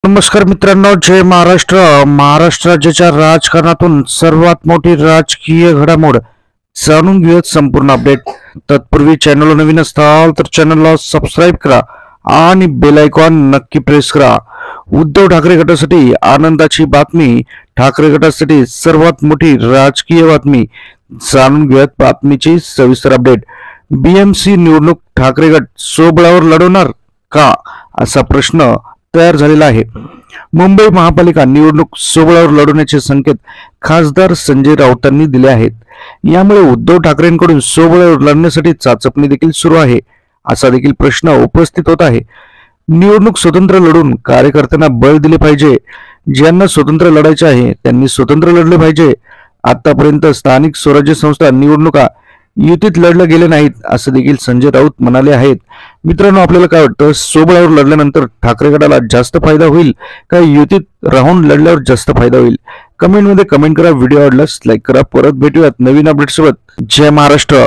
नमस्कार मित्रांनो, जय महाराष्ट्र. महाराष्ट्र राज्याच्या राजकारणातून सर्वात मोठी राजकीय घडामोड जाणून घेऊयात संपूर्ण अपडेट. तत्पूर्वी चॅनलला नवीन असाल तर चॅनलला सबस्क्राईब करा आणि बेल आयकॉन नक्की प्रेस करा. उद्धव ठाकरे गटासाठी आनंदाची बातमी. ठाकरे गटासाठी सर्वात मोठी राजकीय बातमी. जाणून घेऊयात बातमीची सविस्तर अपडेट. बीएमसी निवडणूक ठाकरे गट स्वबळावर लढवणार का, असा प्रश्न तयार झालेला आहे. मुंबई महापालिका निवडणूक स्वबळावर लढवण्याचे संकेत खासदार संजय राऊतांनी दिले आहेत. यामुळे उद्धव ठाकरेंकडून स्वबळावर लढण्यासाठी चाचपणी देखील सुरू आहे, असा देखील प्रश्न उपस्थित होत आहे. निवडणूक स्वतंत्र लढून कार्यकर्त्यांना बळ दिले पाहिजे. ज्यांना स्वतंत्र लढायचे आहे त्यांनी स्वतंत्र लढले पाहिजे. आतापर्यंत स्थानिक स्वराज्य संस्था निवडणुका युतीत लढल्या गेले नाहीत, असं देखील संजय राऊत म्हणाले आहेत. मित्रांनो, आपल्याला काय वाटतं, स्वबळावर लढल्यानंतर ठाकरे गटाला जास्त फायदा होईल का युतीत राहून लढल्यावर जास्त फायदा होईल? कमेंटमध्ये कमेंट करा. व्हिडिओ आवडल्यास लाईक करा. परत भेटूयात नवीन अपडेट सोबत. जय महाराष्ट्र.